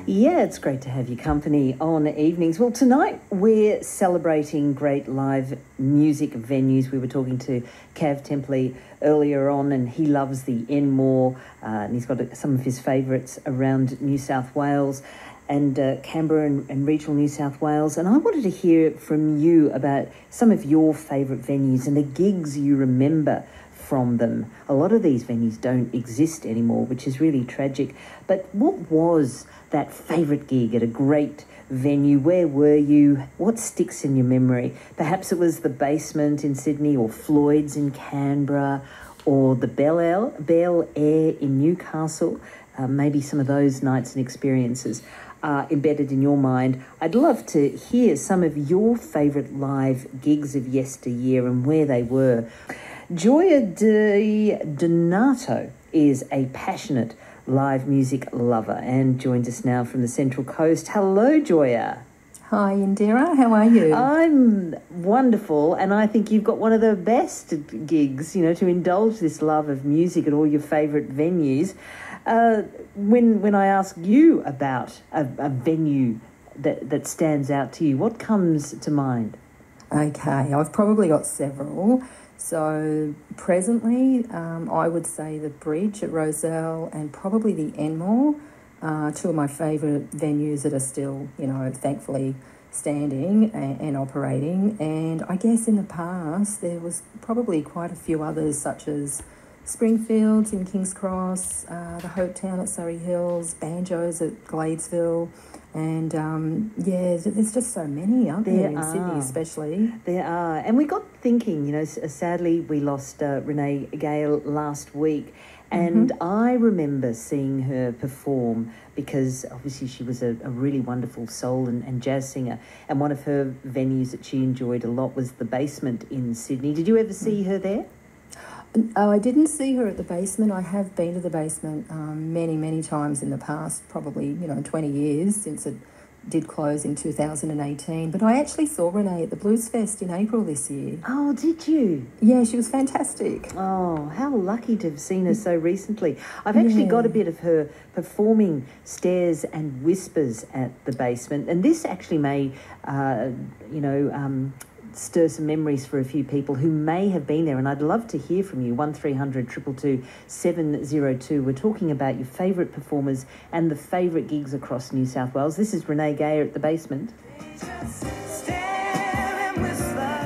Yeah, it's great to have your company on evenings. Well, tonight we're celebrating great live music venues. We were talking to Cav Templey earlier on, and he loves the Enmore, and he's got some of his favourites around New South Wales and Canberra and regional New South Wales. And I wanted to hear from you about some of your favourite venues and the gigs you remember from them. A lot of these venues don't exist anymore, which is really tragic. But what was that favourite gig at a great venue? Where were you? What sticks in your memory? Perhaps it was the Basement in Sydney, or Floyd's in Canberra, or the Bel Air in Newcastle. Maybe some of those nights and experiences are embedded in your mind. I'd love to hear some of your favourite live gigs of yesteryear and where they were. Gioia Donato is a passionate live music lover and joins us now from the Central Coast. Hello, Gioia. Hi, Indira. How are you? I'm wonderful, and I think you've got one of the best gigs, to indulge this love of music at all your favourite venues. When I ask you about a venue that stands out to you, what comes to mind? Okay, I've probably got several. So presently, I would say the Bridge at Rozelle and probably the Enmore, two of my favourite venues that are still, thankfully standing and operating. And I guess in the past there was probably quite a few others, such as Springfields in King's Cross, the Hope Town at Surrey Hills, Banjos at Gladesville. And, there's just so many, aren't there, in Sydney especially? There are. And we got thinking, sadly we lost Renee Gale last week, and I remember seeing her perform because obviously she was a really wonderful soul and jazz singer, and one of her venues that she enjoyed a lot was the Basement in Sydney. Did you ever see her there? I didn't see her at the Basement. I have been to the Basement many, many times in the past, probably, 20 years since it did close in 2018. But I actually saw Renee at the Blues Fest in April this year. Oh, did you? Yeah, she was fantastic. Oh, how lucky to have seen her so recently. I've actually got a bit of her performing Stairs and Whispers at the Basement, and this actually may, stir some memories for a few people who may have been there, and I'd love to hear from you. 1300 222 702. We're talking about your favourite performers and the favourite gigs across New South Wales. This is Renee Gayer at the Basement.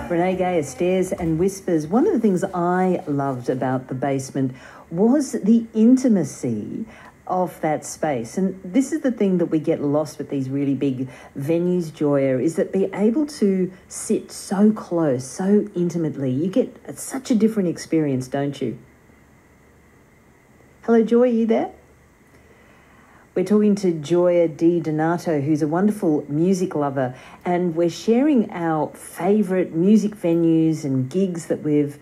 Renee Gayer, Stairs and Whispers. One of the things I loved about the Basement was the intimacy of that space. And this is the thing that we get lost with these really big venues, Gioia, is that be able to sit so close, so intimately. You get such a different experience, don't you? Hello, Gioia, you there? We're talking to Gioia Di Donato, who's a wonderful music lover, and we're sharing our favourite music venues and gigs that we've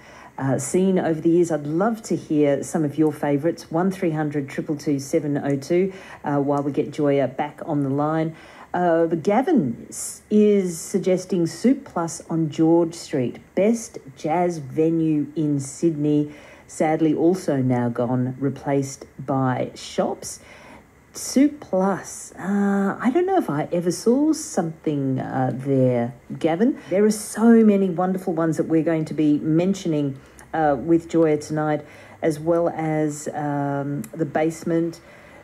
seen over the years. I'd love to hear some of your favourites. 1300 222 702 while we get Gioia back on the line. Gavin is suggesting Soup Plus on George Street, best jazz venue in Sydney. Sadly also now gone, replaced by Shops. Soup Plus. I don't know if I ever saw something there, Gavin. There are so many wonderful ones that we're going to be mentioning with Gioia tonight, as well as the Basement.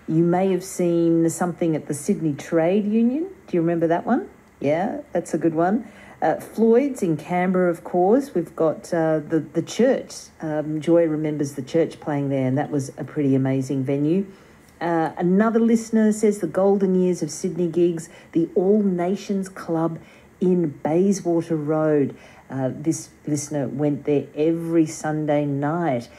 You may have seen something at the Sydney Trade Union. Do you remember that one? Yeah, that's a good one. Floyd's in Canberra, of course. We've got the church. Gioia remembers the church playing there, and that was a pretty amazing venue. Another listener says the golden years of Sydney gigs, the All Nations Club in Bayswater Road. This listener went there every Sunday night.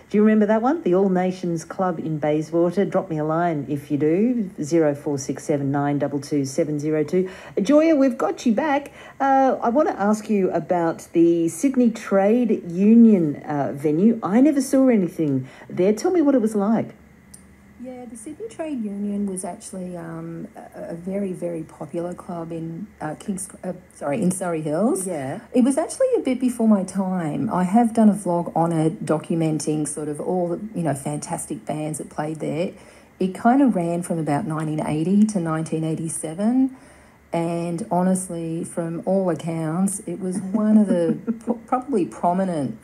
Do you remember that one? The All Nations Club in Bayswater. Drop me a line if you do. 0467 922 702. Gioia, we've got you back. I want to ask you about the Sydney Trade Union venue. I never saw anything there. Tell me what it was like. Yeah, the Sydney Trade Union was actually a very, very popular club in in Surrey Hills. Yeah. It was actually a bit before my time. I have done a vlog on it documenting sort of all the, fantastic bands that played there. it kind of ran from about 1980 to 1987. And honestly, from all accounts, it was one of the probably prominent,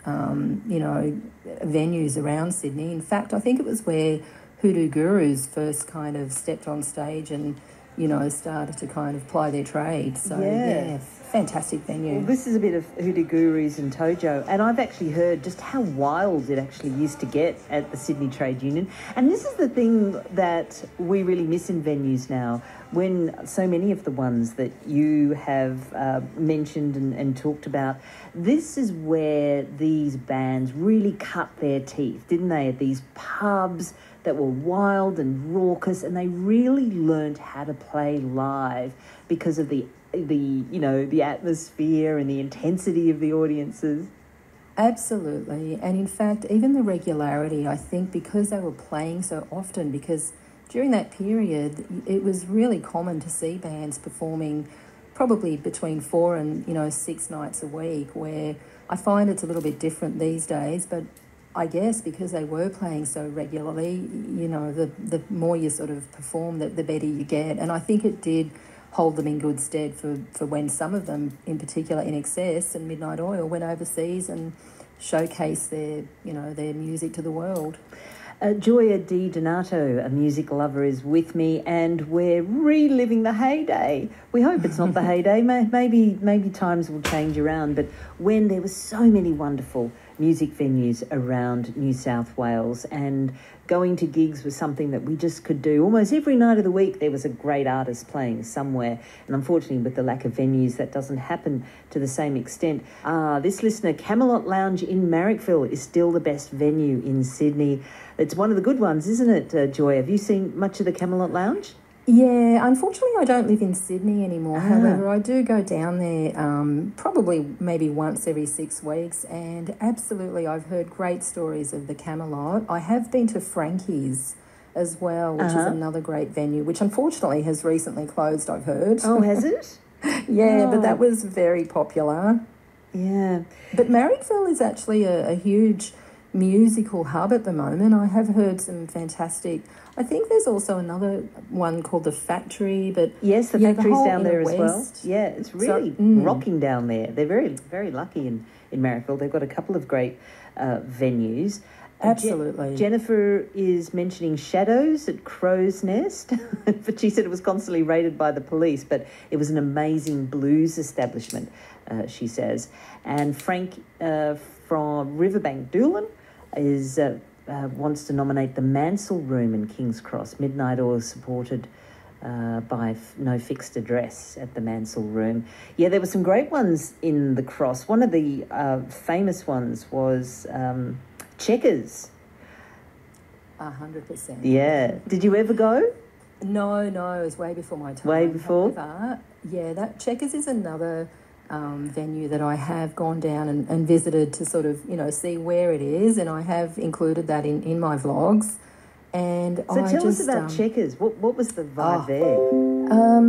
venues around Sydney. In fact, I think it was where Hoodoo Gurus first kind of stepped on stage and, started to kind of ply their trade. So, yeah, fantastic venue. Well, this is a bit of Hoodoo Gurus and Tojo, and I've actually heard just how wild it actually used to get at the Sydney Trade Union. And this is the thing that we really miss in venues now, when so many of the ones that you have mentioned and talked about, this is where these bands really cut their teeth, didn't they, at these pubs that were wild and raucous, and they really learned how to play live because of the atmosphere and the intensity of the audiences. Absolutely. And in fact, even the regularity, I think, because they were playing so often, because during that period, it was really common to see bands performing probably between 4 and 6 nights a week, where I find it's a little bit different these days, but I guess because they were playing so regularly, the more you sort of perform, the better you get. And I think it did hold them in good stead for when some of them, in particular In Excess and Midnight Oil, went overseas and showcased their music to the world. Gioia Di Donato, a music lover, is with me, and we're reliving the heyday. We hope it's not the heyday. Maybe times will change around, but when there were so many wonderful music venues around New South Wales, and going to gigs was something that we just could do almost every night of the week. There was a great artist playing somewhere, and unfortunately with the lack of venues that doesn't happen to the same extent. This listener, Camelot Lounge in Marrickville is still the best venue in Sydney. It's one of the good ones, isn't it, Joy? Have you seen much of the Camelot Lounge? Yeah, unfortunately I don't live in Sydney anymore. However, I do go down there probably maybe once every 6 weeks, and absolutely I've heard great stories of the Camelot. I have been to Frankie's as well, which is another great venue, which unfortunately has recently closed, I've heard. Oh, has it? Yeah, but that was very popular. Yeah. But Marrickville is actually a huge musical hub at the moment. I have heard some fantastic... I think there's also another one called The Factory, but... Yes, the Factory's the down there as West. well. Yeah, it's really rocking down there. They're very, very lucky in Marrickville. They've got a couple of great venues. Absolutely. Jennifer is mentioning Shadows at Crow's Nest, but she said it was constantly raided by the police, but it was an amazing blues establishment, she says. And Frank from Riverbank Doolan is wants to nominate the Mansell Room in King's Cross. Midnight Oil supported by No Fixed Address at the Mansell Room. Yeah, there were some great ones in the Cross. One of the famous ones was Checkers. 100%. Yeah. Did you ever go? No, it was way before my time. Way before? However, yeah, that Checkers is another venue that I have gone down and visited to sort of, see where it is, and I have included that in my vlogs. And so tell us about Checkers. What was the vibe there?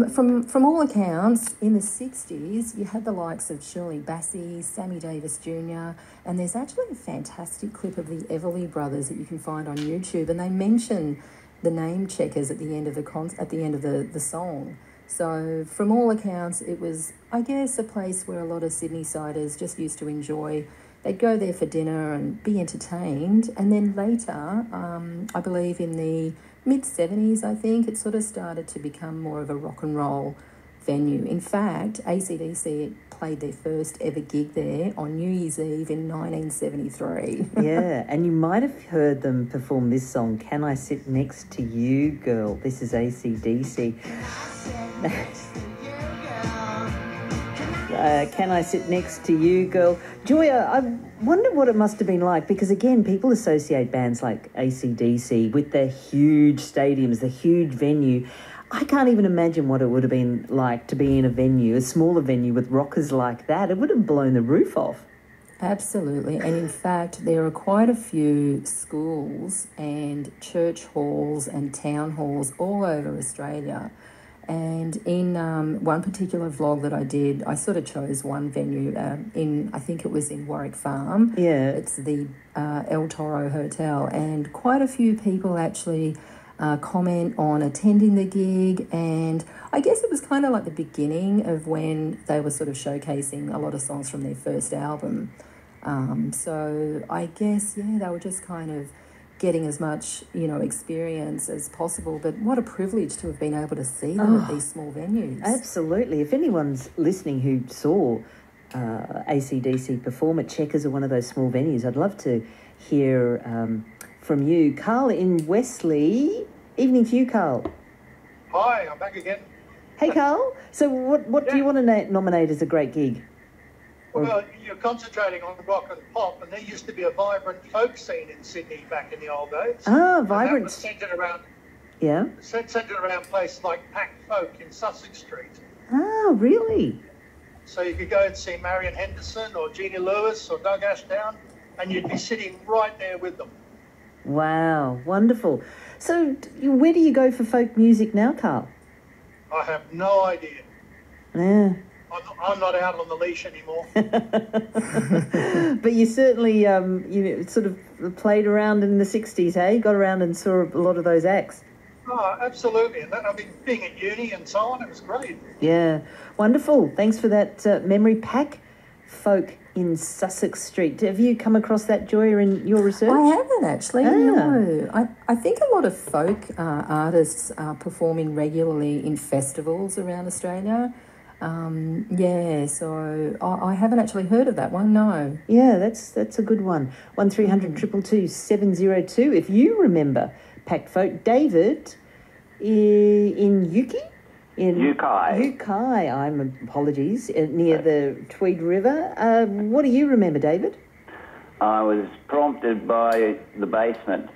From all accounts, in the 60s, you had the likes of Shirley Bassey, Sammy Davis Jr., and there's actually a fantastic clip of the Everly Brothers that you can find on YouTube, and they mention the name Checkers at the end of the song. So from all accounts, it was, I guess, a place where a lot of Sydney-siders just used to enjoy. They'd go there for dinner and be entertained. And then later, I believe in the mid-70s, I think, it sort of started to become more of a rock and roll venue. In fact, AC/DC played their first ever gig there on New Year's Eve in 1973. Yeah, and you might have heard them perform this song, Can I Sit Next to You, Girl? This is AC/DC. Can I Sit Next to You, Girl? Gioia, I wonder what it must have been like, because again, people associate bands like AC/DC with the huge stadiums, the huge venue. I can't even imagine what it would have been like to be in a venue, a smaller venue with rockers like that. It would have blown the roof off. Absolutely. And in fact, there are quite a few schools and church halls and town halls all over Australia. And in one particular vlog that I did, I sort of chose one venue I think it was in Warwick Farm. Yeah. It's the El Toro Hotel. And quite a few people actually comment on attending the gig, and I guess it was kind of like the beginning of when they were sort of showcasing a lot of songs from their first album. So I guess, yeah, they were just kind of getting as much, experience as possible. But what a privilege to have been able to see them at these small venues. Absolutely. If anyone's listening who saw AC/DC perform at Checkers or one of those small venues, I'd love to hear from you. Carl in Wesley. Evening to you, Carl. Hi, I'm back again. Hey, Carl. So what do you want to nominate as a great gig? Well, you're concentrating on rock and pop, and there used to be a vibrant folk scene in Sydney back in the old days. Ah, vibrant. And that was centred around, yeah. Centred around places like Pack Folk in Sussex Street. Ah, really? So you could go and see Marion Henderson or Jeannie Lewis or Doug Ashdown, and you'd be sitting right there with them. Wow, wonderful. So where do you go for folk music now, Carl? I have no idea. Yeah. I'm not out on the leash anymore. But you certainly, sort of played around in the 60s, hey? Got around and saw a lot of those acts. Oh, absolutely. And I mean, being at uni and so on, it was great. Yeah, wonderful. Thanks for that memory. Pack Folk in Sussex Street. Have you come across that, Gioia, in your research? I haven't actually, no. I think a lot of folk artists are performing regularly in festivals around Australia. So I haven't actually heard of that one, no. Yeah, that's a good one. 1300 222 702. If you remember Packed Folk. David in Yuki? In Yukai, apologies, near the Tweed River. What do you remember, David? I was prompted by the basement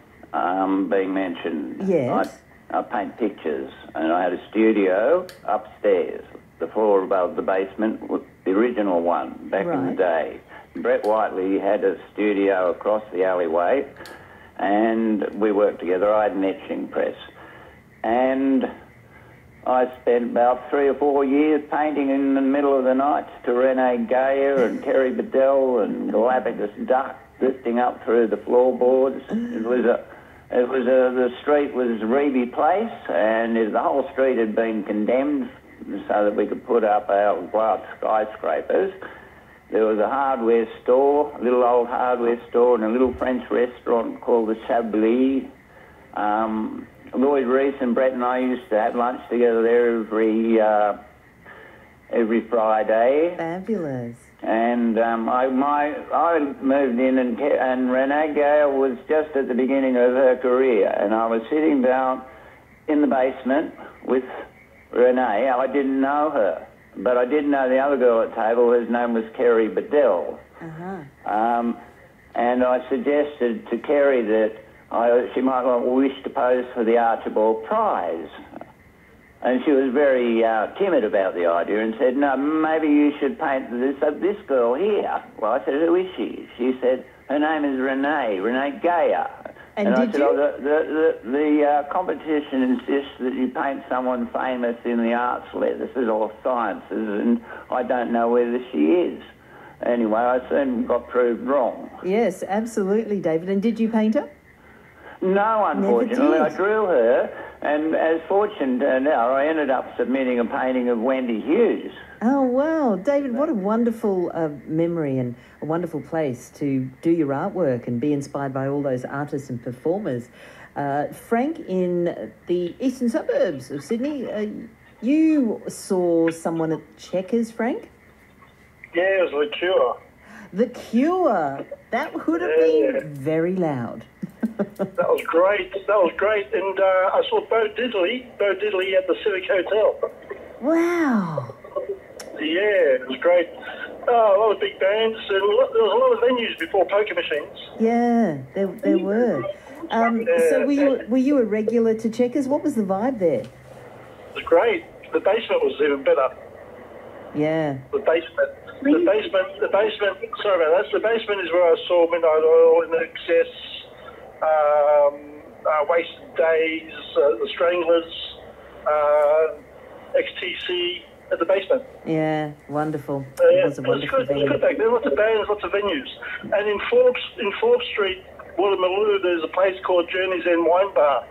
being mentioned. Yes. I paint pictures, and I had a studio upstairs. The floor above the basement was the original one back in the day. Brett Whiteley had a studio across the alleyway, and we worked together. I had an etching press. And I spent about 3 or 4 years painting in the middle of the night to Renee Gioia and Terry Bedell and Galapagos Duck drifting up through the floorboards. The street was Reeby Place, and the whole street had been condemned so that we could put up our glass skyscrapers. There was a hardware store, a little old hardware store, and a little French restaurant called the Chablis. Lloyd Rees and Brett and I used to have lunch together there every Friday. Fabulous. And I moved in, and Renee Gale was just at the beginning of her career, and I was sitting down in the basement with Renee. I didn't know her, but I did know the other girl at the table, whose name was Kerry Bedell. And I suggested to Kerry that she might wish to pose for the Archibald Prize. And she was very timid about the idea and said, no, maybe you should paint this girl here. Well, I said, who is she? She said, her name is Renee Gioia. And I did said, you? The competition insists that you paint someone famous in the arts, letters or sciences, and I don't know whether she is. Anyway, I soon got proved wrong. Yes, absolutely, David. And did you paint her? No, unfortunately. Never I did. drew her, and as fortune turned out, I ended up submitting a painting of Wendy Hughes. Oh, wow. David, what a wonderful memory and a wonderful place to do your artwork and be inspired by all those artists and performers. Frank, in the eastern suburbs of Sydney, you saw someone at Checkers, Frank? Yeah, it was The Cure. The Cure. That would have been very loud. That was great. And I saw Bo Diddley at the Civic Hotel. Wow. Yeah, it was great. A lot of big bands, and there was a lot of venues before poker machines. Yeah, there were. So were you a regular to Checkers? What was the vibe there? It was great. The basement was even better. Yeah. The basement. Sorry about that. The basement is where I saw Midnight Oil, In Excess, Wasted Days, The Stranglers, XTC at the basement. Yeah, wonderful. It was a wonderful venue. It was good back then. Lots of bands, lots of venues. And in Forbes Street, Watermaloo, there's a place called Journey's End Wine Bar.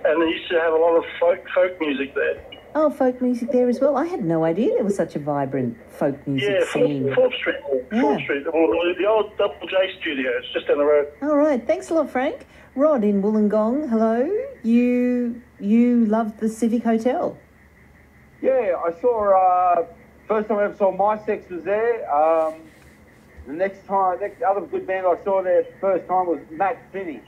and they used to have a lot of folk music there. Oh, folk music there as well. I had no idea there was such a vibrant folk music scene. Fourth Street. Yeah. Fourth Street, the old Double J studio. It's just down the road. All right, thanks a lot, Frank. Rod in Wollongong, hello. You loved the Civic Hotel. Yeah, I saw, first time I ever saw My Sex was there. The next other good band I saw there first time was Matt Finney.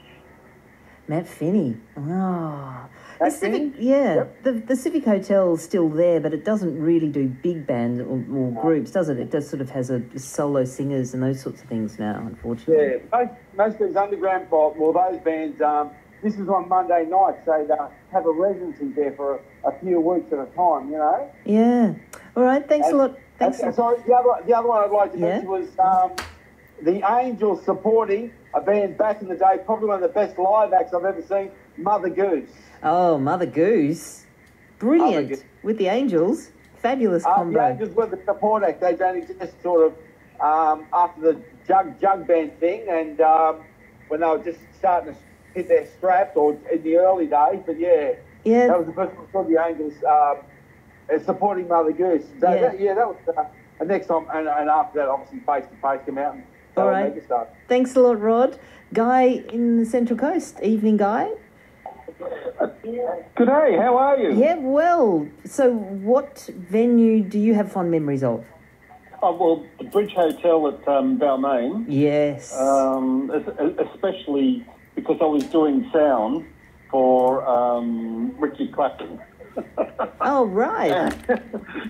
Matt Finney. Oh. The Matt Civic, Finney? yeah, Yep. the Civic Hotel's still there, but it doesn't really do big bands or groups, does it? It does sort of has a solo singers and those sorts of things now, unfortunately. Yeah, most of these underground, those bands, this is on Monday nights. They have a residency there for a few weeks at a time, you know? Yeah. All right, thanks a lot. Thanks. Sorry, the other one I'd like to mention was the Angels supporting a band back in the day, probably one of the best live acts I've ever seen, Mother Goose. Oh, Mother Goose. Brilliant. Mother Goose. With the Angels. Fabulous combo. The Angels were the support act. They don't exist sort of after the jug band thing, and when they were just starting to hit their straps, or in the early days. But yeah, that was the first time I saw the Angels supporting Mother Goose. So that was the next time, and after that, obviously face to face come out and all right. Thanks a lot, Rod. Guy in the Central Coast. Evening, Guy. Good day, how are you? Yeah, well, so what venue do you have fond memories of? Oh, well, the Bridge Hotel at Balmain. Yes. Especially because I was doing sound for Richard Clapton. Oh, right.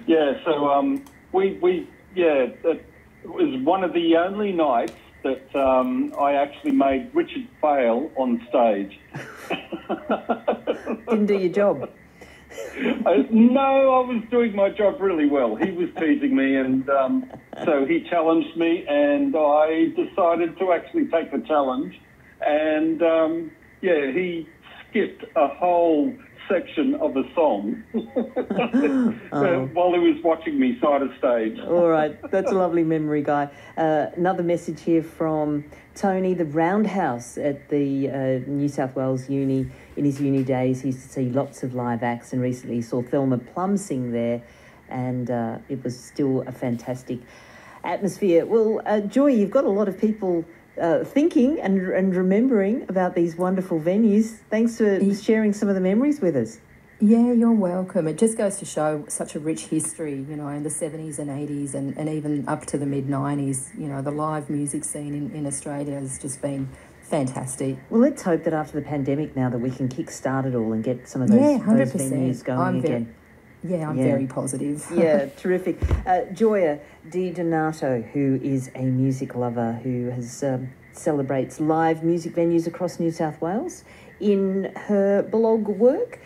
Yeah, so it was one of the only nights that I actually made Richard fail on stage. Didn't do your job. No, I was doing my job really well. He was teasing me, and so he challenged me, and I decided to actually take the challenge. And he skipped a whole section of a song while he was watching me side of stage. All right, that's a lovely memory, Guy. Another message here from Tony, the Roundhouse at the New South Wales Uni. In his uni days, he used to see lots of live acts, and recently he saw Thelma Plum sing there, and it was still a fantastic atmosphere. Well, Joy, you've got a lot of people thinking and remembering about these wonderful venues. Thanks for sharing some of the memories with us. Yeah, you're welcome. It just goes to show such a rich history, you know, in the 70s and 80s and even up to the mid-90s. You know, the live music scene in Australia has just been fantastic. Well, let's hope that after the pandemic now that we can kick-start it all and get some of those venues going again. I'm very positive. Yeah, terrific. Gioia Di Donato, who is a music lover who has celebrates live music venues across New South Wales in her blog work.